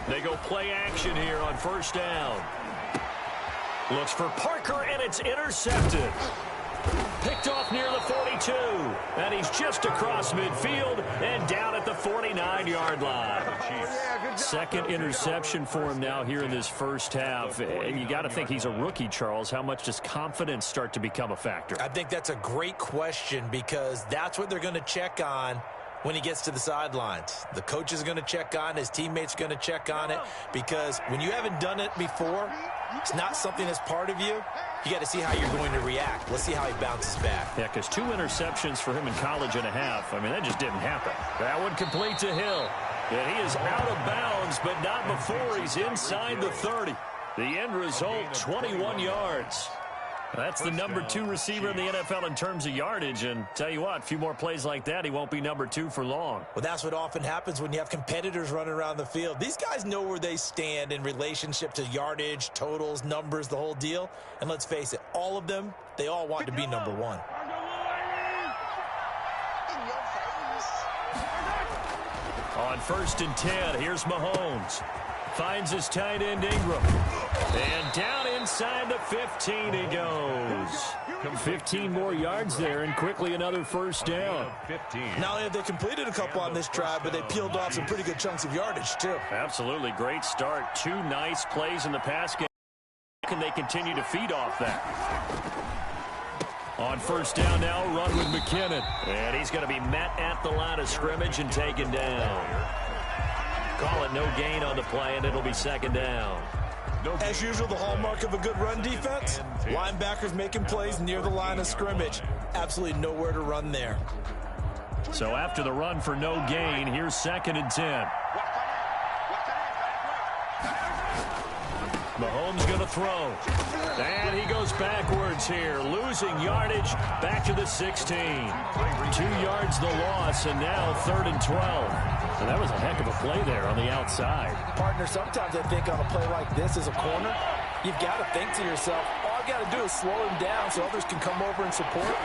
They go play action here on first down. Looks for Parker, and it's intercepted. Picked off near the 42, and he's just across midfield and down at the 49-yard line. Second interception for him now here in this first half, and you got to think he's a rookie, Charles. How much does confidence start to become a factor? I think that's a great question because that's what they're going to check on when he gets to the sidelines. The coach is going to check on, his teammates are going to check on it, because when you haven't done it before, it's not something that's part of you. You got to see how you're going to react. Let's see how he bounces back. Yeah, because 2 interceptions for him in college and a half. I mean, that just didn't happen. That one complete to Hill. And he is out of bounds, but not before he's inside the 30. The end result, 21 yards. That's the number 2 receiver in the NFL in terms of yardage. And tell you what, a few more plays like that, he won't be number 2 for long. Well, that's what often happens when you have competitors running around the field. These guys know where they stand in relationship to yardage, totals, numbers, the whole deal. And let's face it, all of them, they all want to be number 1. On 1st and 10, here's Mahomes. Finds his tight end Ingram. And down inside the 15 he goes. 15 more yards there, and quickly another first down. Not only have they completed a couple on this drive, but they peeled off some pretty good chunks of yardage, too. Absolutely. Great start. 2 nice plays in the pass game. Can they continue to feed off that? On first down now, run with McKinnon. And he's going to be met at the line of scrimmage and taken down. Call it no gain on the play, and it'll be second down. As usual, the hallmark of a good run defense, linebackers making plays near the line of scrimmage. Absolutely nowhere to run there. So after the run for no gain, here's 2nd and 10. Mahomes going to throw. And he goes backwards here, losing yardage back to the 16. 2 yards the loss, and now 3rd and 12. And that was a heck of a play there on the outside. Partner, sometimes I think on a play like this as a corner, you've got to think to yourself, all I got to do is slow him down so others can come over and support.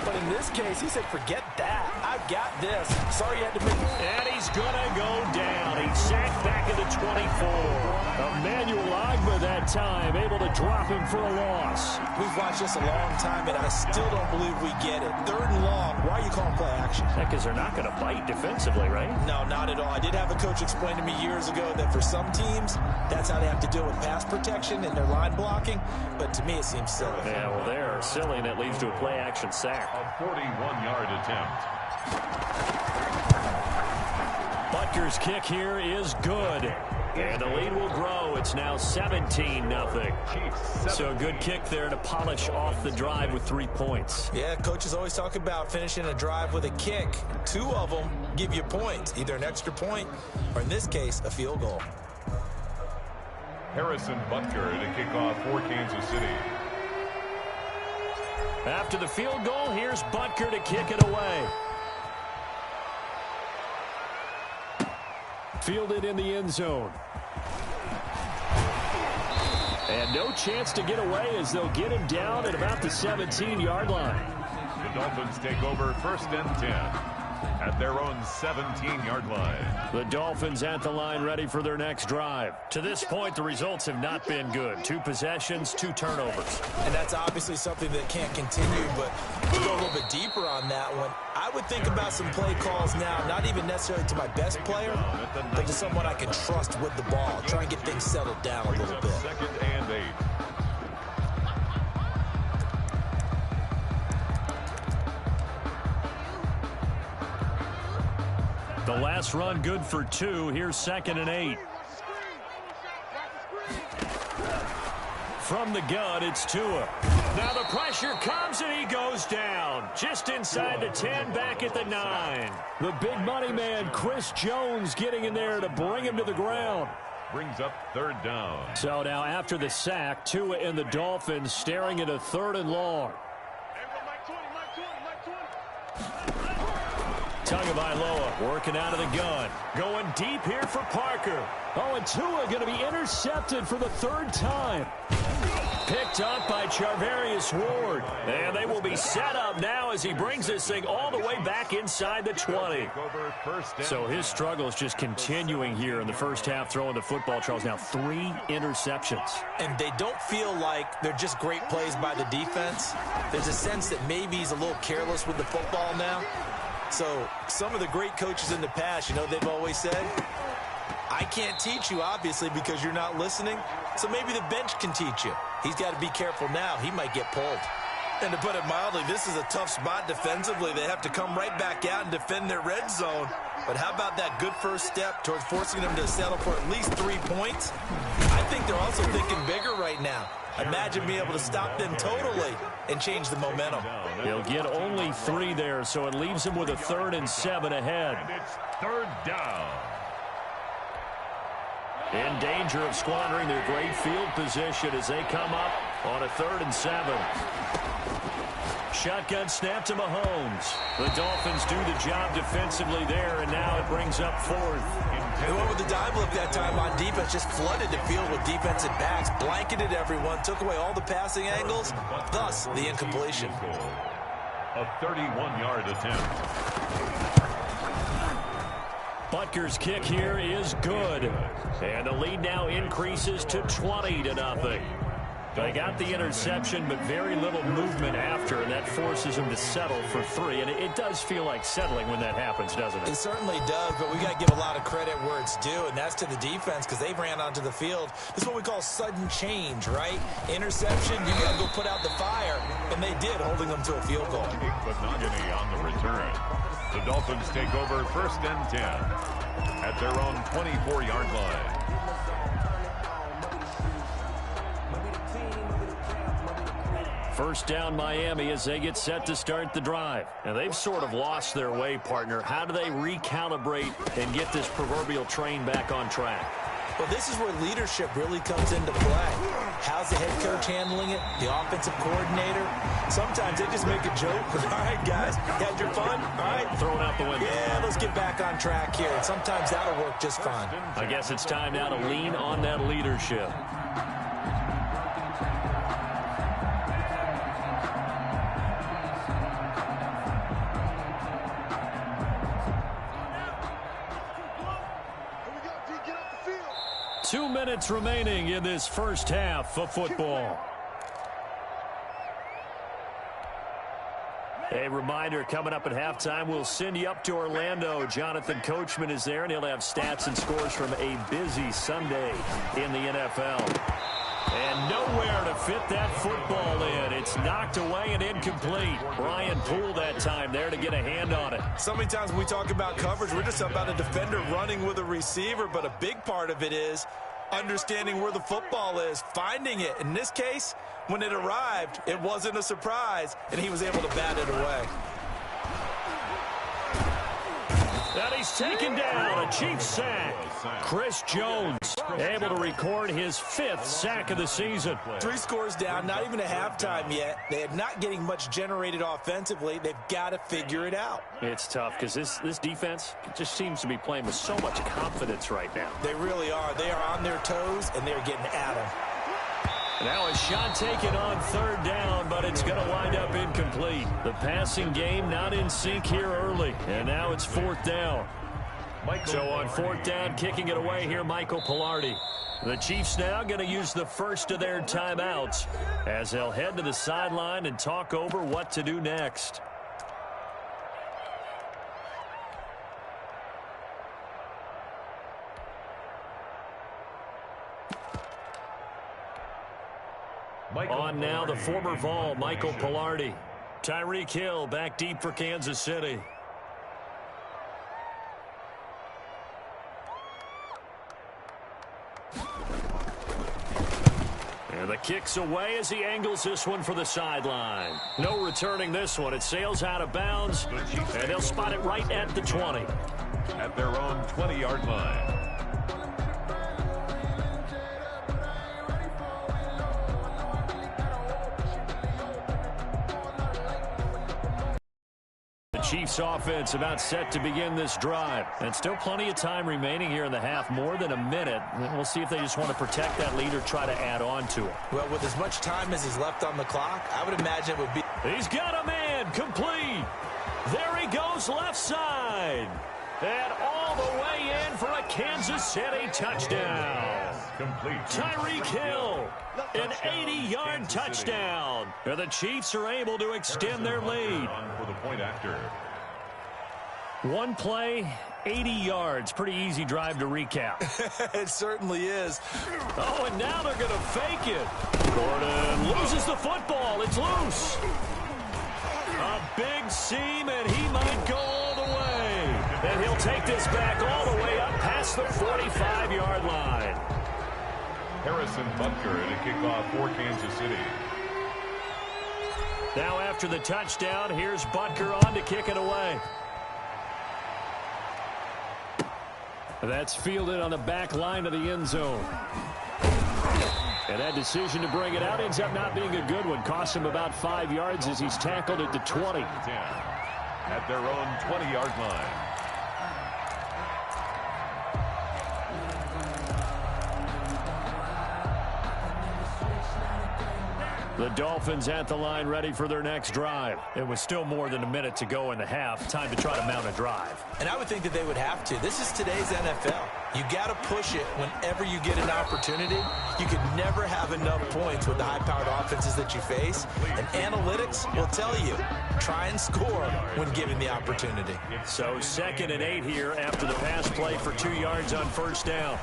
But in this case, he said, forget that. I've got this. Sorry you had to make it. And he's going to go down. He's sacked back at the 24. Emmanuel Ogbah that time, able to drop him for a loss. We've watched this a long time, and I still don't believe we get it. 3rd and long. Why are you calling play action? Because they're not going to bite defensively, right? No, not at all. I did have a coach explain to me years ago that for some teams, that's how they have to deal with pass protection and their line blocking. But to me, it seems silly. Yeah, well, they're silly, and it leads to a play-action sack. A 41-yard attempt. Butker's kick here is good. And the lead will grow. It's now 17-0. So a good kick there to polish off the drive with 3 points. Yeah, coaches always talk about finishing a drive with a kick. 2 of them give you points, either an extra point or, in this case, a field goal. Harrison Butker to kick off for Kansas City. After the field goal, here's Butker to kick it away. Fielded in the end zone. And no chance to get away as they'll get him down at about the 17-yard line. The Dolphins take over 1st and 10 at their own 17-yard line. The Dolphins at the line ready for their next drive. To this point, the results have not been good. 2 possessions, 2 turnovers. And that's obviously something that can't continue, but to go a little bit deeper on that one, I would think about some play calls now, not even necessarily to my best player, but to someone I can trust with the ball. Try and get things settled down a little bit. 2nd and 8. The last run good for 2. Here's 2nd and 8. From the gun, it's Tua. Now the pressure comes, and he goes down. Just inside the 10, back at the 9. The big money man, Chris Jones, getting in there to bring him to the ground. Brings up 3rd down. So now after the sack, Tua and the Dolphins staring at a 3rd and long. Tagovailoa working out of the gun. Going deep here for Parker. Oh, and Tua going to be intercepted for the third time. Picked up by Charvarius Ward. And they will be set up now as he brings this thing all the way back inside the 20. So his struggle is just continuing here in the first half, throwing the football, Charles. Now 3 interceptions. And they don't feel like they're just great plays by the defense. There's a sense that maybe he's a little careless with the football now. So some of the great coaches in the past, you know, they've always said, I can't teach you, obviously, because you're not listening. So maybe the bench can teach you. He's got to be careful now. He might get pulled. And to put it mildly, this is a tough spot defensively. They have to come right back out and defend their red zone. But how about that good first step towards forcing them to settle for at least 3 points? I think they're also thinking bigger right now. Imagine being able to stop them totally and change the momentum. He'll get only 3 there, so it leaves him with a 3rd and 7 ahead. And it's 3rd down. In danger of squandering their great field position as they come up on a 3rd and 7. Shotgun snap to Mahomes. The Dolphins do the job defensively there, and now it brings up 4th. They went with the dive look that time on defense, just flooded the field with defensive backs, blanketed everyone, took away all the passing angles, thus the incompletion. A 31-yard attempt. Butker's kick here is good. And the lead now increases to 20-0. They got the interception, but very little movement after, and that forces them to settle for 3. And it does feel like settling when that happens, doesn't it? It certainly does, but we got to give a lot of credit where it's due, and that's to the defense because they ran onto the field. This is what we call sudden change, right? Interception, you got to go put out the fire, and they did, holding them to a field goal. But Nagany on the return. The Dolphins take over 1st and 10 at their own 24-yard line. First down Miami as they get set to start the drive. And they've sort of lost their way, partner. How do they recalibrate and get this proverbial train back on track? Well, this is where leadership really comes into play. How's the head coach handling it? The offensive coordinator? Sometimes they just make a joke. All right, guys, you had your fun? All right. Throw it out the window. Yeah, let's get back on track here. And sometimes that'll work just fine. I guess it's time now to lean on that leadership. Two minutes remaining in this first half of football. A reminder, coming up at halftime, we'll send you up to Orlando. Jonathan Coachman is there, and he'll have stats and scores from a busy Sunday in the NFL. And nowhere to fit that football in. It's knocked away and incomplete. Brian Poole that time there to get a hand on it. So many times when we talk about coverage, we're just about a defender running with a receiver, but a big part of it is understanding where the football is, finding it. In this case, when it arrived, it wasn't a surprise, and he was able to bat it away. And he's taken down, a Chiefs sack. Chris Jones able to record his 5th sack of the season. 3 scores down, not even a halftime yet. They are not getting much generated offensively. They've got to figure it out. It's tough because this defense just seems to be playing with so much confidence right now. They really are. They are on their toes, and they're getting at them. Now a shot taken on 3rd down, but it's going to wind up incomplete. The passing game not in sync here early, and now it's 4th down. So on 4th down, kicking it away here, Michael Pilardi. The Chiefs now going to use the first of their timeouts as they'll head to the sideline and talk over what to do next. On now, the former Vol, Michael Pilardi. Tyreek Hill back deep for Kansas City. And the kick's away as he angles this one for the sideline. No returning this one. It sails out of bounds, and they'll spot it right at the 20. At their own 20-yard line. The Chiefs offense about set to begin this drive. And still plenty of time remaining here in the half, more than a minute. We'll see if they just want to protect that lead or try to add on to it. Well, with as much time as is left on the clock, I would imagine it would be... He's got a man, complete. There he goes, left side. And all the way in for a Kansas City touchdown. Complete. Tyreek Hill, an 80-yard touchdown. And the Chiefs are able to extend their lead. For the point after. One play, 80 yards. Pretty easy drive to recap. It certainly is. Oh, and now they're going to fake it. Gordon loses the football. It's loose. A big seam, and he might go all the way. And he'll take this back all the way up past the 45-yard line. Harrison Butker at a kickoff for Kansas City. Now after the touchdown, here's Butker on to kick it away. That's fielded on the back line of the end zone. And that decision to bring it out ends up not being a good one. Costs him about 5 yards as he's tackled at the 20. At their own 20-yard line. The Dolphins at the line ready for their next drive. It was still more than a minute to go in the half. Time to try to mount a drive. And I would think that they would have to. This is today's NFL. You got to push it whenever you get an opportunity. You could never have enough points with the high-powered offenses that you face. And analytics will tell you, try and score when given the opportunity. So 2nd and 8 here after the pass play for 2 yards on first down.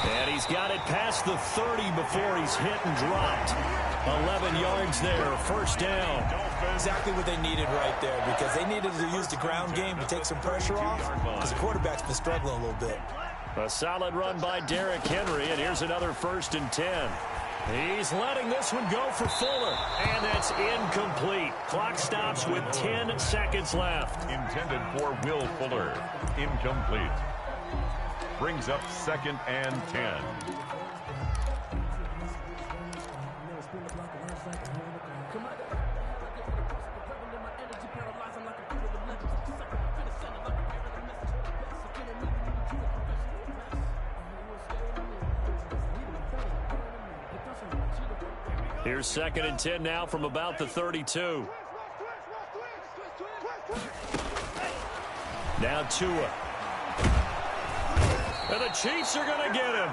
And he's got it past the 30 before he's hit and dropped. 11 yards there, first down. Exactly what they needed right there, because they needed to use the ground game to take some pressure off, because the quarterback's been struggling a little bit. A solid run by Derrick Henry, and here's another 1st and 10. He's letting this one go for Fuller, and that's incomplete. Clock stops with 10 seconds left. Intended for Will Fuller. Incomplete. Brings up 2nd and 10. Here's 2nd and 10 now from about the 32. Now Tua. And the Chiefs are going to get him.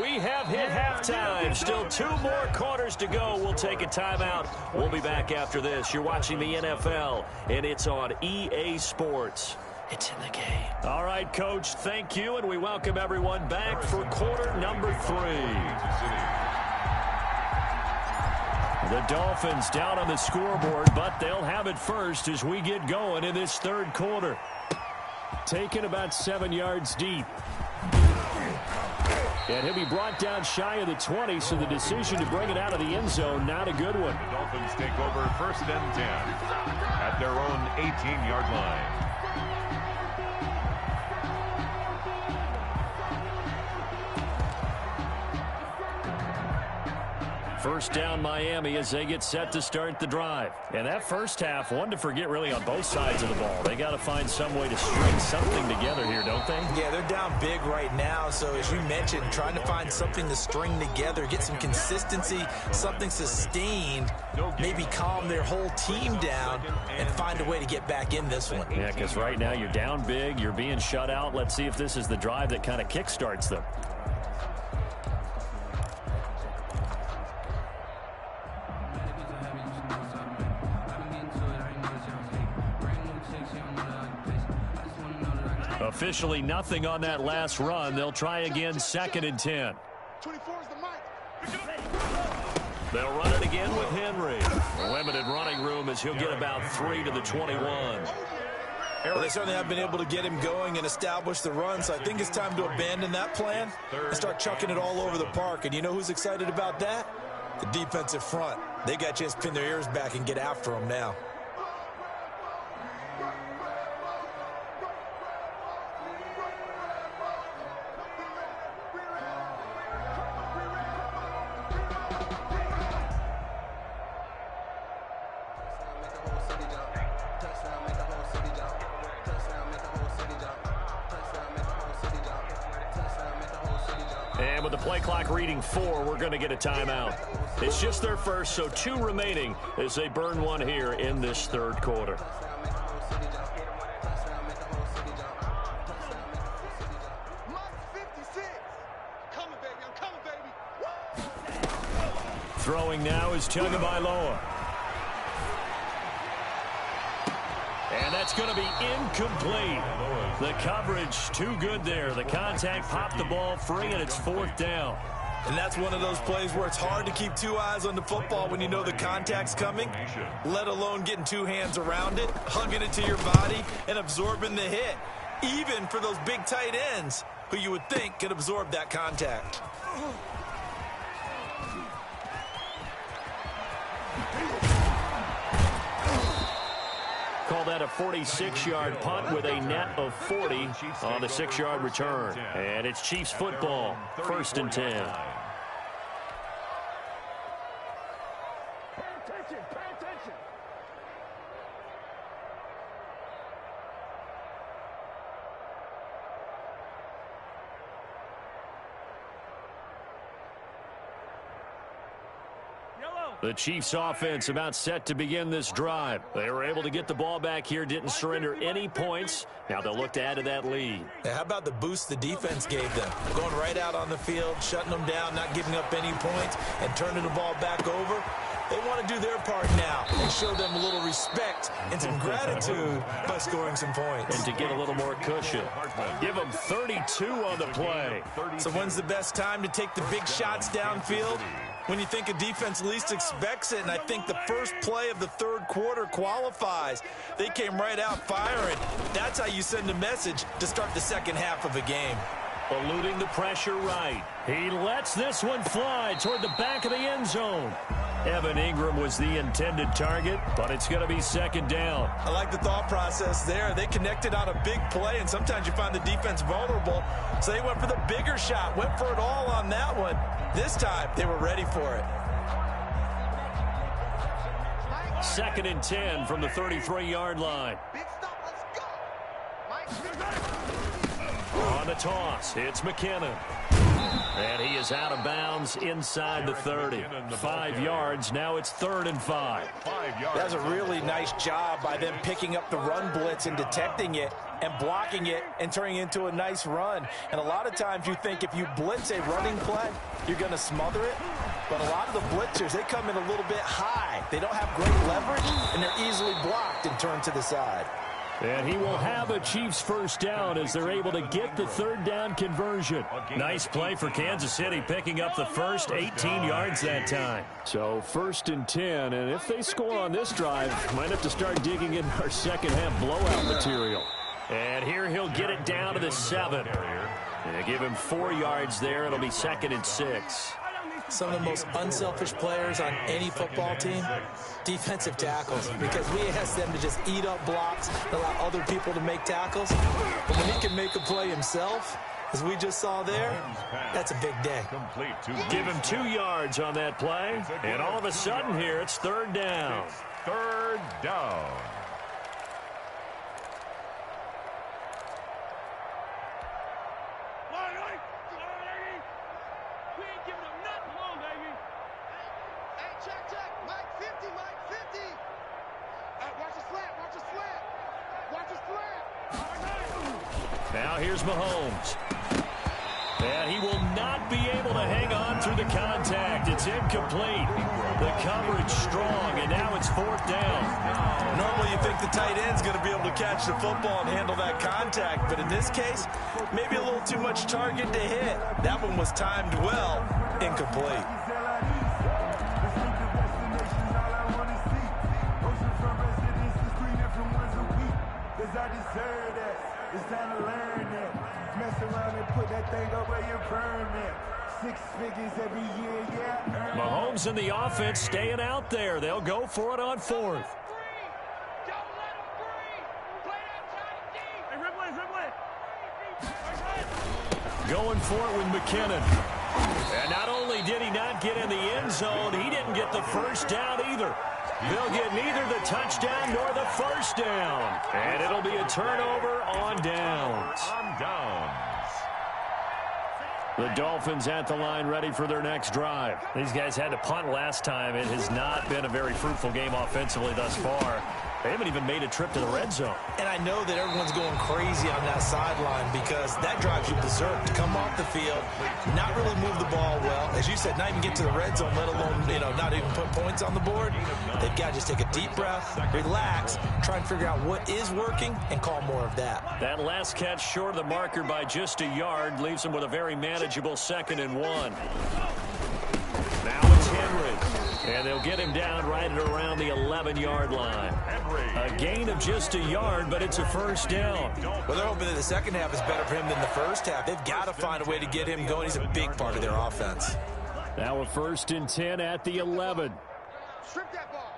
We have hit halftime. Still 2 more quarters to go. We'll take a timeout. We'll be back after this. You're watching the NFL, and it's on EA Sports. It's in the game. All right, Coach, thank you, and we welcome everyone back for quarter number 3. The Dolphins down on the scoreboard, but they'll have it first as we get going in this 3rd quarter. Taken about 7 yards deep. And he'll be brought down shy of the 20, so the decision to bring it out of the end zone, not a good one. The Dolphins take over 1st and 10 at their own 18-yard line. First down Miami as they get set to start the drive. And that first half, one to forget really on both sides of the ball. They got to find some way to string something together here, don't they? Yeah, they're down big right now. So as you mentioned, trying to find something to string together, get some consistency, something sustained, maybe calm their whole team down and find a way to get back in this one. Yeah, because right now you're down big, you're being shut out. Let's see if this is the drive that kind of kickstarts them. Officially nothing on that last run. They'll try again 2nd and 10. They'll run it again with Henry. Limited running room as he'll get about 3 to the 21. Well, they certainly have been able to get him going and establish the run, so I think it's time to abandon that plan and start chucking it all over the park. And you know who's excited about that? The defensive front. They got a chance to pin their ears back and get after him now. And with the play clock reading 4, we're going to get a timeout. It's just their first, so 2 remaining as they burn one here in this third quarter. Throwing now is Tagovailoa. And that's going to be incomplete. The coverage too good there. The contact popped the ball free, and it's 4th down. And that's one of those plays where it's hard to keep 2 eyes on the football when you know the contact's coming, let alone getting 2 hands around it, hugging it to your body, and absorbing the hit, even for those big tight ends who you would think could absorb that contact. Call that a 46-yard punt with a net of 40 on the 6-yard return. And it's Chiefs football, 1st and 10. The Chiefs offense about set to begin this drive. They were able to get the ball back here, didn't surrender any points. Now they'll look to add to that lead. How about the boost the defense gave them? Going right out on the field, shutting them down, not giving up any points, and turning the ball back over. They want to do their part now and show them a little respect and some gratitude by scoring some points. And to get a little more cushion. Give them 32 on the play. So when's the best time to take the big shots downfield? When you think a defense least expects it, and I think the first play of the third quarter qualifies. They came right out firing. That's how you send a message to start the second half of a game. Eluding the pressure right. He lets this one fly toward the back of the end zone. Evan Ingram was the intended target, but it's going to be 2nd down. I like the thought process there. They connected on a big play, and sometimes you find the defense vulnerable. So they went for the bigger shot, went for it all on that one. This time, they were ready for it. 2nd and 10 from the 33-yard line. On the toss, it's McKinnon. And he is out of bounds inside the 30. 5 yards. Now it's 3rd and 5. That's a really nice job by them picking up the run blitz and detecting it and blocking it and turning it into a nice run. And a lot of times you think if you blitz a running play, you're going to smother it. But a lot of the blitzers, they come in a little bit high. They don't have great leverage, and they're easily blocked and turned to the side. And he will have a Chiefs 1st down as they're able to get the 3rd down conversion. Nice play for Kansas City, picking up the first 18 yards that time. So 1st and 10, and if they score on this drive, might have to start digging in our second half blowout material. And here he'll get it down to the 7. And give him 4 yards there. It'll be 2nd and 6. Some of the most unselfish players on any football team, defensive tackles, because we ask them to just eat up blocks and allow other people to make tackles. But when he can make a play himself, as we just saw there, that's a big day. Give him 2 yards on that play, and all of a sudden here it's 3rd down. 3rd down. Now here's Mahomes. And he will not be able to hang on through the contact. It's incomplete. The coverage strong, and now it's 4th down. Normally you think the tight end's going to be able to catch the football and handle that contact, but in this case, maybe a little too much target to hit. That one was timed well, incomplete. It's time to learn that. Mess around and put that thing over your permit. 6 figures every year, yeah. Mahomes and the offense staying out there. They'll go for it on 4th. Going for it with McKinnon. And not only did he not get in the end zone, he didn't get the 1st down either. They'll get neither the touchdown nor the 1st down. And it'll be a turnover on downs. The Dolphins at the line ready for their next drive. These guys had to punt last time. It has not been a very fruitful game offensively thus far. They haven't even made a trip to the red zone. And I know that everyone's going crazy on that sideline because that drives you berserk to come off the field, not really move the ball well. As you said, not even get to the red zone, let alone, not even put points on the board. They've got to just take a deep breath, relax, try and figure out what is working, and call more of that. That last catch short of the marker by just a yard leaves them with a very manageable 2nd and 1. Now it's Henry. And they'll get him down right at around the 11-yard line. A gain of just a yard, but it's a first down. Well, they're hoping that the second half is better for him than the first half. They've got to find a way to get him going. He's a big part of their offense. Now a 1st and 10 at the 11. Strip that ball.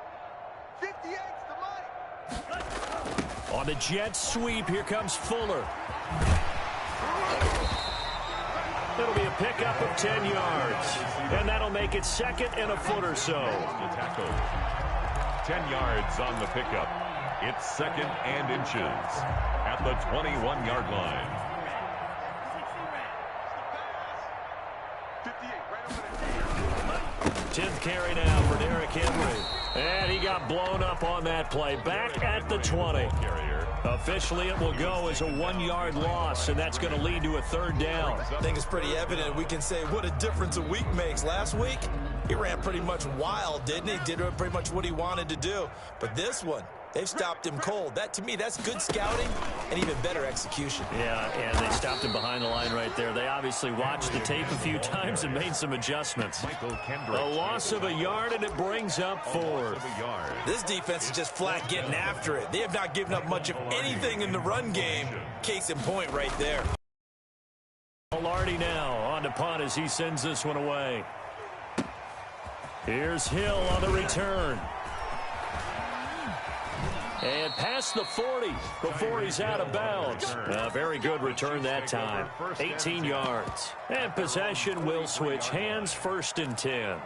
58's the money. On the jet sweep, here comes Fuller. It'll be a pickup of 10 yards. And that'll make it 2nd and a foot or so. 10 yards on the pickup. It's 2nd and inches at the 21-yard line. 10th carry now for Derrick Henry. And he got blown up on that play. Back at the 20. Officially, it will go as a 1-yard loss, and that's going to lead to a 3rd down. I think it's pretty evident. We can say what a difference a week makes. Last week, he ran pretty much wild, didn't he? Did pretty much what he wanted to do. But this one, they've stopped him cold. That, to me, that's good scouting and even better execution. Yeah, and they stopped him behind the line right there. They obviously watched the tape a few times and made some adjustments. A loss of a yard, and it brings up 4th. This defense is just flat getting after it. They have not given up much of anything in the run game. Case in point right there. Lardy now on to punt as he sends this one away. Here's Hill on the return. And past the 40 before he's out of bounds. A very good return that time. 18 yards. And possession will switch hands. 1st and 10.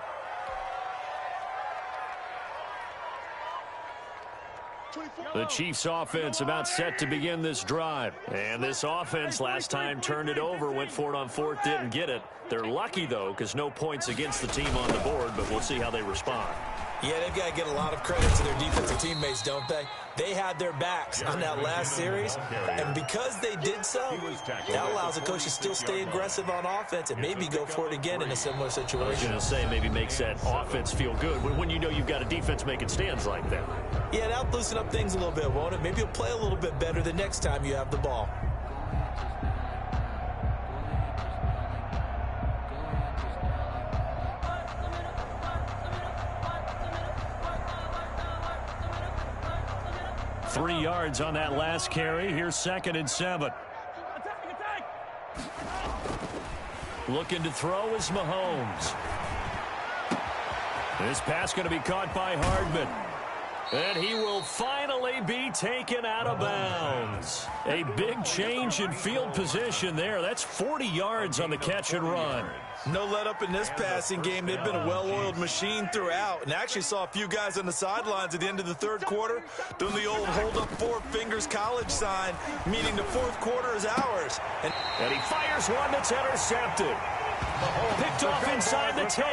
The Chiefs offense about set to begin this drive. And this offense last time turned it over, went for it on 4th, didn't get it. They're lucky, though, because no points against the team on the board, but we'll see how they respond. Yeah, they've got to get a lot of credit to their defensive teammates, don't they? They had their backs on that last series, and because they did so, that allows the coach to still stay aggressive on offense and maybe go for it again in a similar situation. I was going to say maybe makes that offense feel good when you know you've got a defense making stands like that. Yeah, that'll loosen up things a little bit, won't it? Maybe you'll play a little bit better the next time you have the ball. Three yards on that last carry. Here's 2nd and 7. Looking to throw is Mahomes. This pass going to be caught by Hardman. And he will finally be taken out of bounds. A big change in field position there. That's 40 yards on the catch and run. No let up in this passing game. They've been a well-oiled machine throughout. And actually saw a few guys on the sidelines at the end of the 3rd quarter doing the old hold up 4 fingers college sign, meaning the 4th quarter is ours. And he fires one that's intercepted. Picked off inside the 10.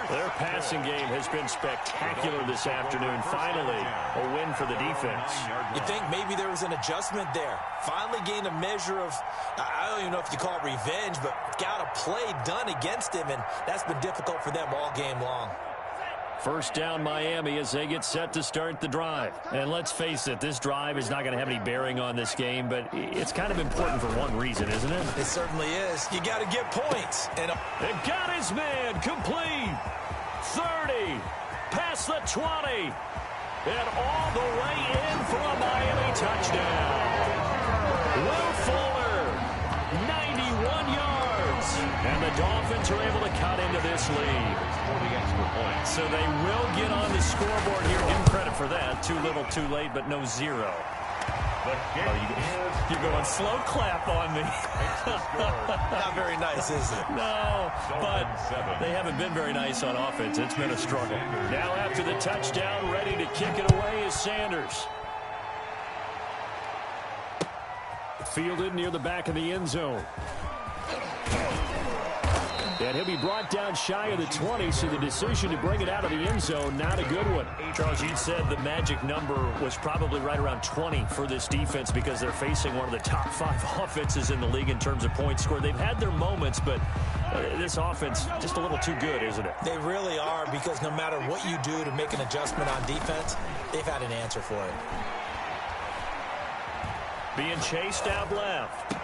Their passing game has been spectacular this afternoon. Finally, a win for the defense. You think maybe there was an adjustment there. Finally gained a measure of, I don't even know if you call it revenge, but got a play done against him, and that's been difficult for them all game long. First down Miami as they get set to start the drive. And let's face it, this drive is not going to have any bearing on this game, but it's kind of important for one reason, isn't it? It certainly is. You got to get points. And got his man complete. 30, past the 20, and all the way in for a Miami touchdown. Will Fuller, 91 yards. And the Dolphins are able to cut into this lead. So they will get on the scoreboard here. Give them credit for that. Too little, too late, but no 0. You're going slow clap on me. Not very nice, is it? No, but they haven't been very nice on offense. It's been a struggle. Now after the touchdown, ready to kick it away is Sanders. Fielded near the back of the end zone. And he'll be brought down shy of the 20, so the decision to bring it out of the end zone, not a good one. Charles, you said the magic number was probably right around 20 for this defense because they're facing one of the top 5 offenses in the league in terms of points scored. They've had their moments, but this offense just a little too good, isn't it? They really are, because no matter what you do to make an adjustment on defense, they've had an answer for it. Being chased out left.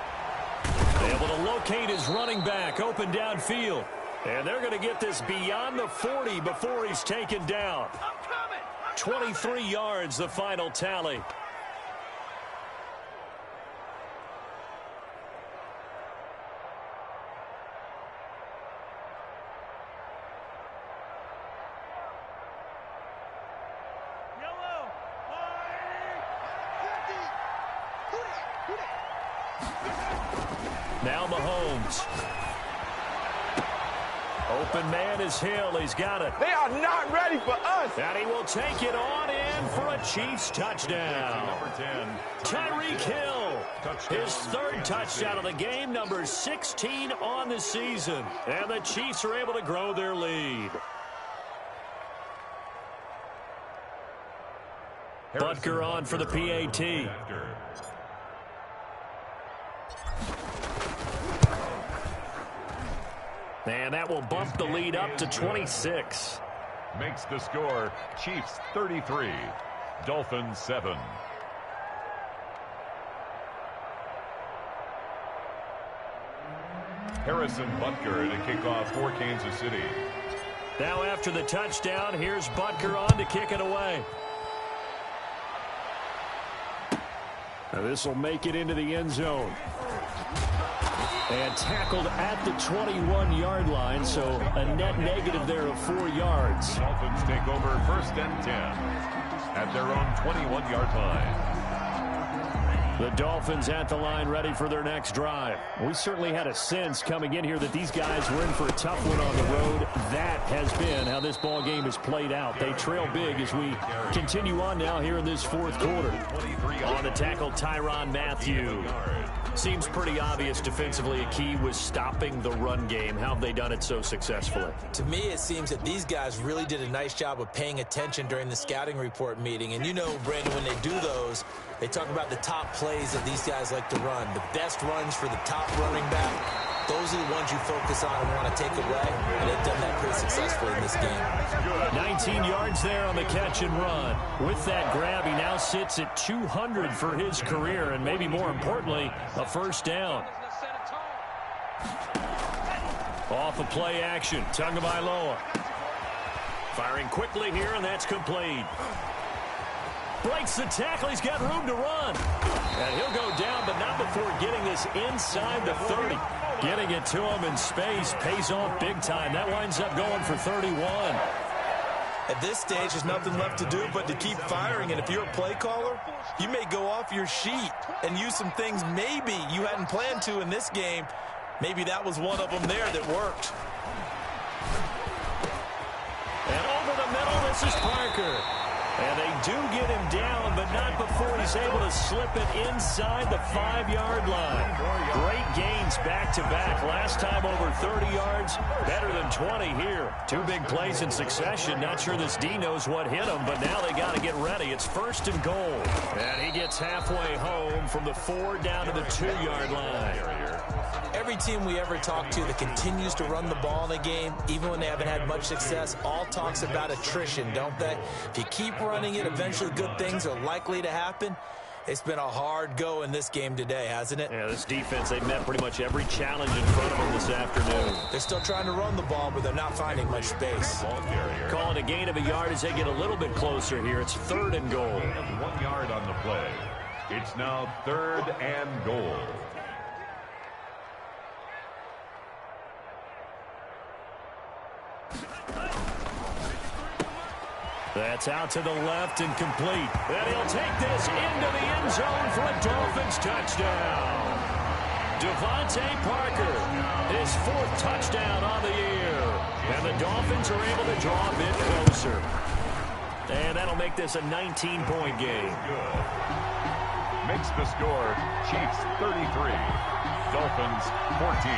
Able to locate his running back open downfield. And they're going to get this beyond the 40 before he's taken down. 23 yards, the final tally. Now Mahomes. Open man is Hill. He's got it. They are not ready for us. And he will take it on in for a Chiefs touchdown. Number 10. Tyreek Hill. His third touchdown of the game, number 16 on the season. And the Chiefs are able to grow their lead. Butker on for the PAT. And that will bump the lead up to 26. Makes the score Chiefs 33, Dolphins 7. Harrison Butker to kick off for Kansas City. Now after the touchdown, here's Butker on to kick it away. Now this will make it into the end zone. And tackled at the 21-yard line, so a net negative there of 4 yards. Dolphins take over first and 10 at their own 21-yard line. The Dolphins at the line ready for their next drive. We certainly had a sense coming in here that these guys were in for a tough one on the road. That has been how this ball game has played out. They trail big as we continue on now here in this fourth quarter. On the tackle, Tyrann Mathieu. Seems pretty obvious defensively a key was stopping the run game. How have they done it so successfully? To me, it seems that these guys really did a nice job of paying attention during the scouting report meeting. And you know, Brandon, when they do those, they talk about the top plays that these guys like to run. The best runs for the top running back, those are the ones you focus on and want to take away. And they've done that pretty successfully in this game. 19 yards there on the catch and run. With that grab, he now sits at 200 for his career, and maybe more importantly, a first down. Off of play action, Tagovailoa. Firing quickly here, and that's complete. Breaks the tackle. He's got room to run. And he'll go down, but not before getting this inside the 30. Getting it to him in space pays off big time. That winds up going for 31. At this stage, there's nothing left to do but to keep firing. And if you're a play caller, you may go off your sheet and use some things maybe you hadn't planned to in this game. Maybe that was one of them there that worked. And over the middle, this is Parker. And they do get him down, but not before he's able to slip it inside the 5-yard line. Great gains back-to-back. Last time over 30 yards, better than 20 here. 2 big plays in succession. Not sure this D knows what hit him, but now they got to get ready. It's first and goal. And he gets halfway home from the 4 down to the 2-yard line. Every team we ever talk to that continues to run the ball in a game, even when they haven't had much success, all talks about attrition, don't they? If you keep running it, eventually good things are likely to happen. It's been a hard go in this game today, hasn't it? Yeah, this defense, they've met pretty much every challenge in front of them this afternoon. They're still trying to run the ball, but they're not finding much space. Calling a gain of a yard as they get a little bit closer here. It's 3rd and goal. 1 yard on the play. It's now 3rd and goal. That's out to the left and complete. And he'll take this into the end zone for a Dolphins touchdown. Devontae Parker, his 4th touchdown on the year. And the Dolphins are able to draw a bit closer. And that'll make this a 19-point game. Good. Makes the score Chiefs 33, Dolphins 14.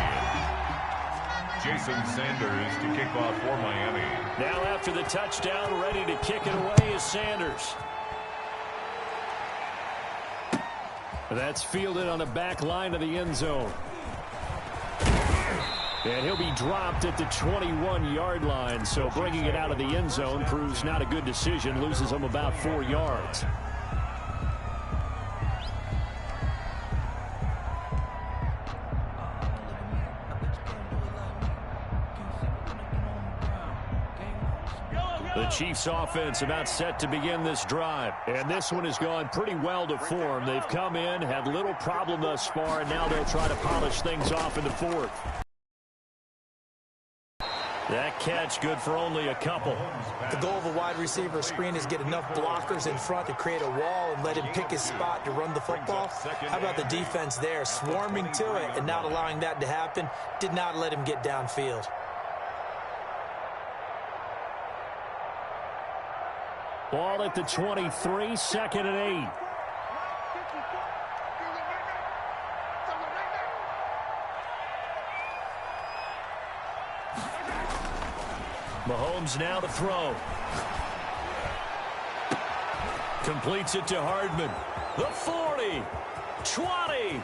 Jason Sanders to kick off for Miami. Now after the touchdown, ready to kick it away is Sanders. That's fielded on the back line of the end zone. And he'll be dropped at the 21-yard line. So bringing it out of the end zone proves not a good decision. Loses him about 4 yards. The Chiefs offense about set to begin this drive. And this one has gone pretty well to form. They've come in, had little problem thus far, and now they'll try to polish things off in the fourth. That catch good for only a couple. The goal of a wide receiver screen is get enough blockers in front to create a wall and let him pick his spot to run the football. How about the defense there, swarming to it and not allowing that to happen? Did not let him get downfield. Ball at the 23, 2nd and 8. Mahomes now to throw. Completes it to Hardman. The 40, 20,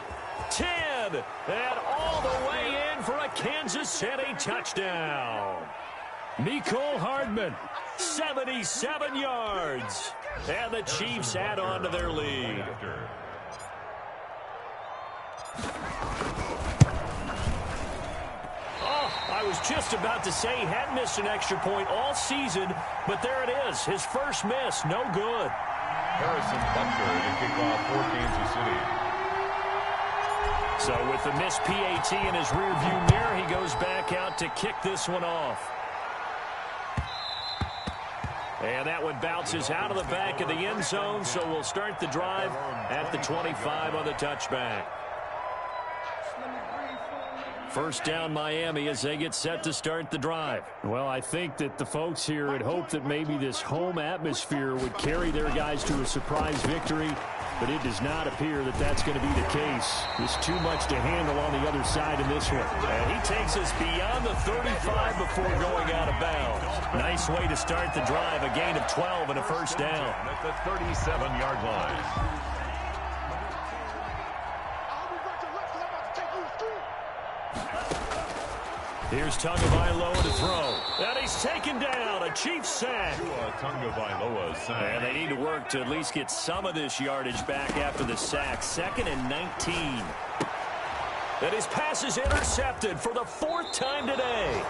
10, and all the way in for a Kansas City touchdown. Mecole Hardman, 77 yards. And the Chiefs add on to their lead. I was just about to say he hadn't missed an extra point all season, but there it is. His first miss, no good. Harrison Butker to kick off for Kansas City. So with the missed PAT in his rearview mirror, he goes back out to kick this one off. And that one bounces out of the back of the end zone, so we'll start the drive at the 25 on the touchback. First down Miami as they get set to start the drive. Well, I think that the folks here had hoped that maybe this home atmosphere would carry their guys to a surprise victory, but it does not appear that that's going to be the case. There's too much to handle on the other side in this one. And he takes us beyond the 35 before going out of bounds. Nice way to start the drive, a gain of 12 and a first down. At the 37-yard line. Here's Tagovailoa to throw. And he's taken down. A Chiefs sack. Tagovailoa sack. And they need to work to at least get some of this yardage back after the sack. 2nd and 19. And his pass is intercepted for the 4th time today.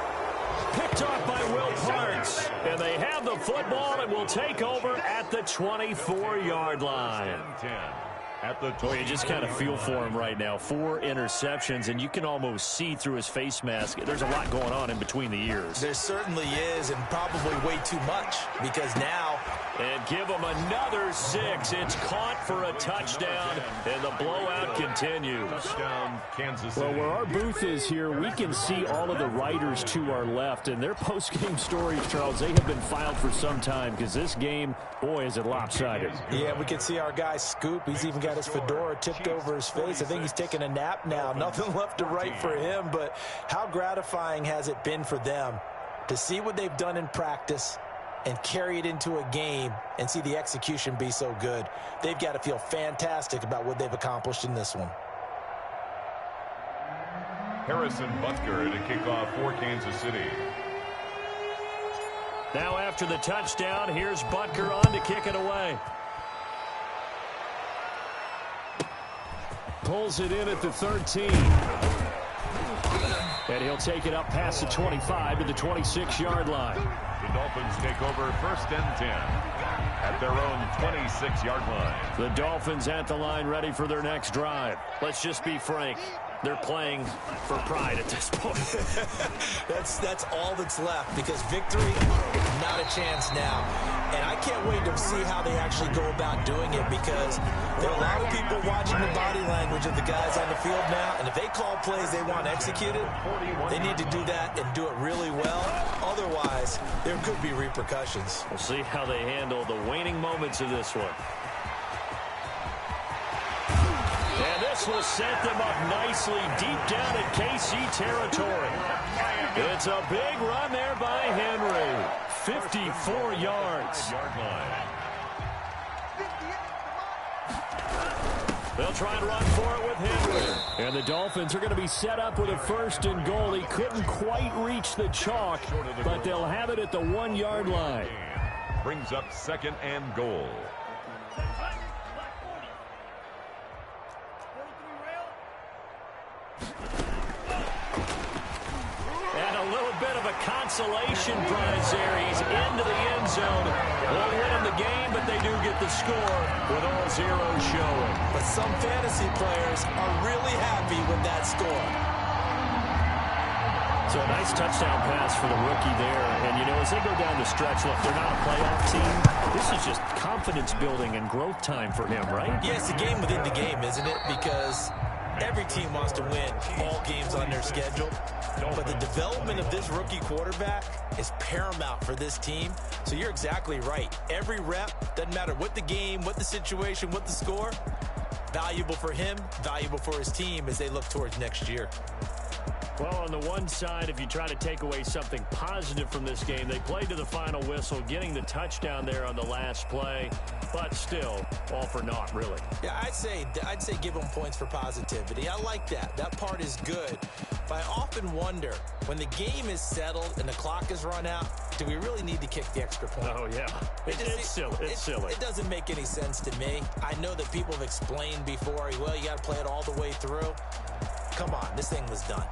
Picked off by Will Parks. And they have the football and will take over at the 24-yard line. Boy, you just kind of feel for him right now. 4 interceptions, and you can almost see through his face mask. There's a lot going on in between the ears. There certainly is, and probably way too much, because now... And give him another 6. It's caught for a touchdown, and the blowout continues. Touchdown, Kansas City. Well, where our booth is here, we can see all of the writers to our left, and their post-game stories, Charles, they have been filed for some time, because this game, boy, is it lopsided. Yeah, we can see our guy Scoop. He's even got his fedora tipped over his face. I think he's taking a nap now. Nothing left to write for him, but how gratifying has it been for them to see what they've done in practice and carry it into a game and see the execution be so good. They've got to feel fantastic about what they've accomplished in this one. Harrison Butker to kick off for Kansas City. Now after the touchdown, here's Butker on to kick it away. Pulls it in at the 13. And he'll take it up past the 25 to the 26-yard line. The Dolphins take over 1st and 10 at their own 26-yard line. The Dolphins at the line ready for their next drive. Let's just be frank. They're playing for pride at this point. That's all that's left, because victory, not a chance now. And I can't wait to see how they actually go about doing it, because there are a lot of people watching the body language of the guys on the field now, and if they call plays they want executed, they need to do that and do it really well. Otherwise, there could be repercussions. We'll see how they handle the waning moments of this one. And this this will set them up nicely deep down in KC territory. It's a big run there by Henry. 54 yards. They'll try and run for it with Henry. And the Dolphins are going to be set up with a 1st and goal. He couldn't quite reach the chalk, but they'll have it at the 1-yard line. Brings up 2nd and goal. And a little bit of a consolation prize there. He's into the end zone. Won't win in the game, but they do get the score with all zeros showing. But some fantasy players are really happy with that score. So a nice touchdown pass for the rookie there. And, you know, as they go down the stretch, look, they're not a playoff team. This is just confidence building and growth time for him, right? Yeah, it's a game within the game, isn't it? Because every team wants to win all games on their schedule. But the development of this rookie quarterback is paramount for this team. So you're exactly right. Every rep, doesn't matter what the game, what the situation, what the score, valuable for him, valuable for his team as they look towards next year. Well, on the one side, if you try to take away something positive from this game, they played to the final whistle, getting the touchdown there on the last play, but still, all for naught, really. Yeah, I'd say give them points for positivity. I like that. That part is good. But I often wonder, when the game is settled and the clock is run out, do we really need to kick the extra point? Oh, yeah. It's silly. It's silly. It doesn't make any sense to me. I know that people have explained before, well, you got to play it all the way through. Come on, this thing was done.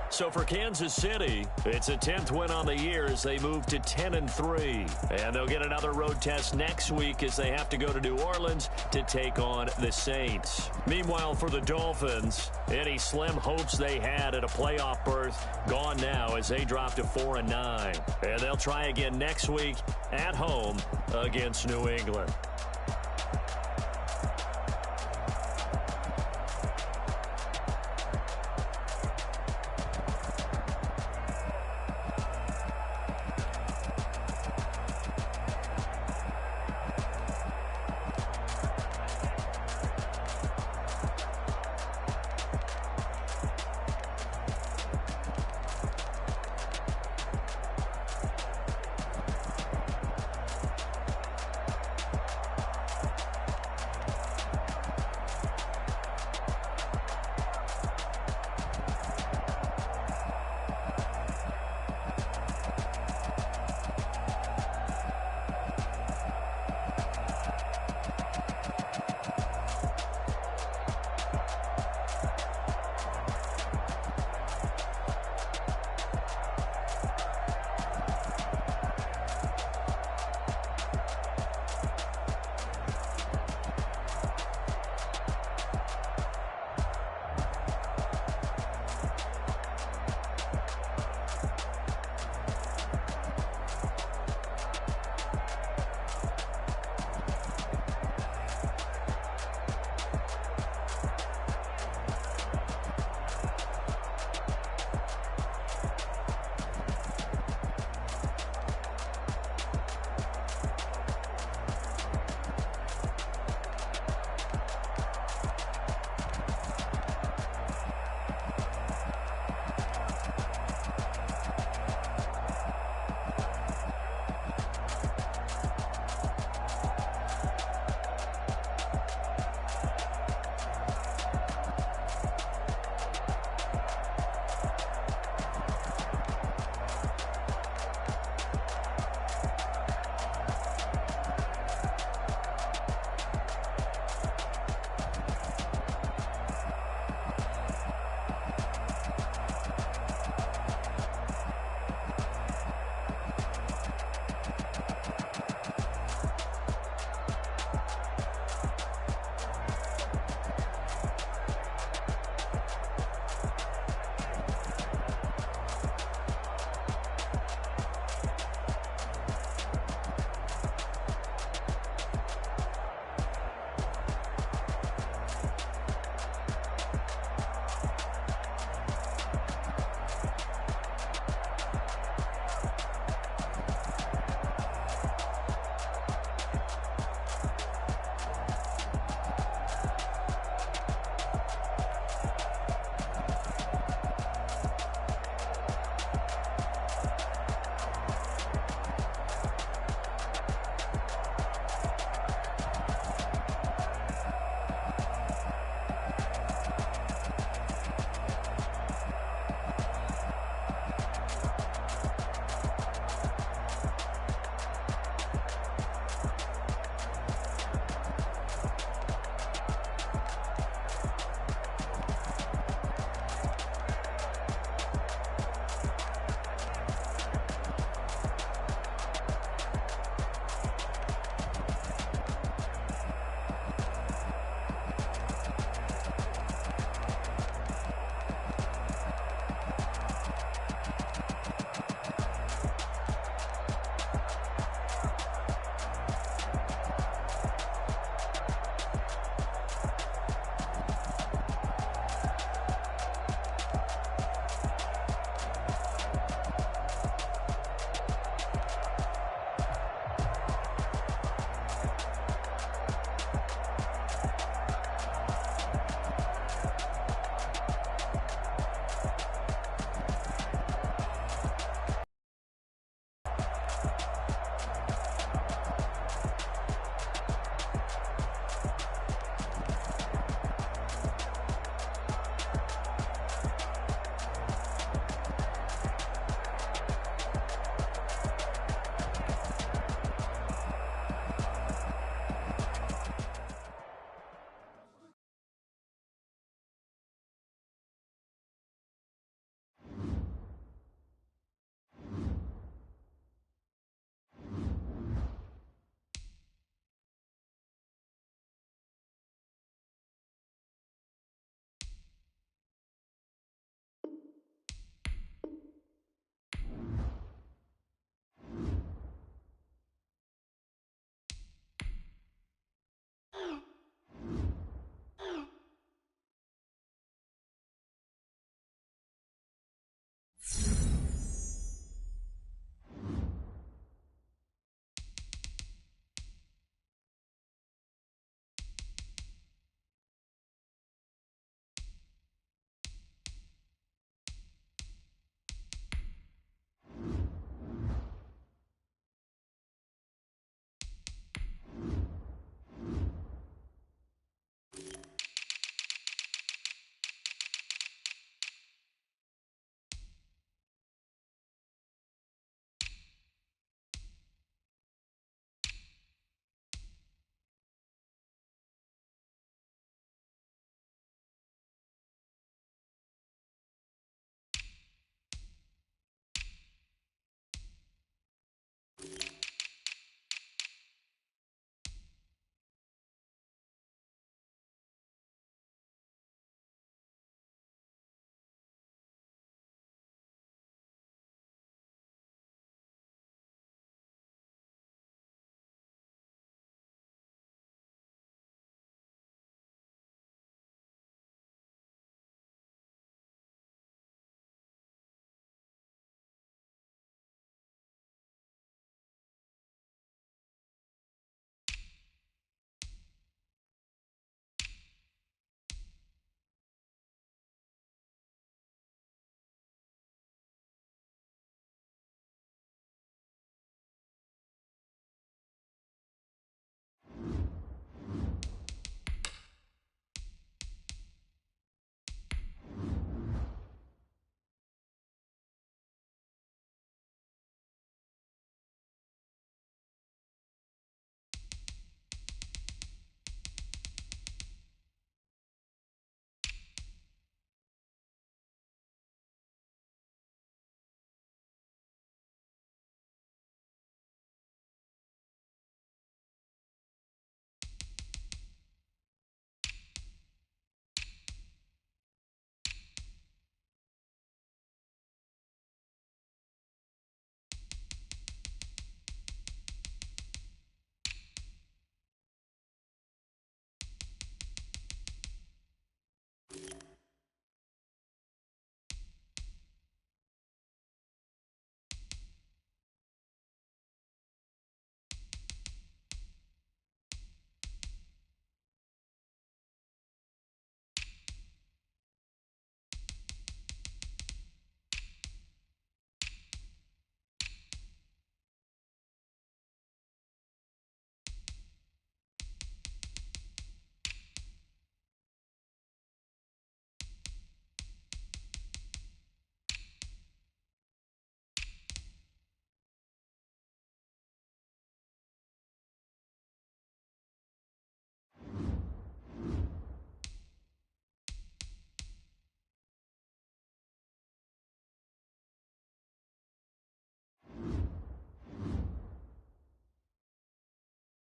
So for Kansas City, it's a 10th win on the year as they move to 10-3. And they'll get another road test next week as they have to go to New Orleans to take on the Saints. Meanwhile, for the Dolphins, any slim hopes they had at a playoff berth gone now as they drop to 4-9. And they'll try again next week at home against New England.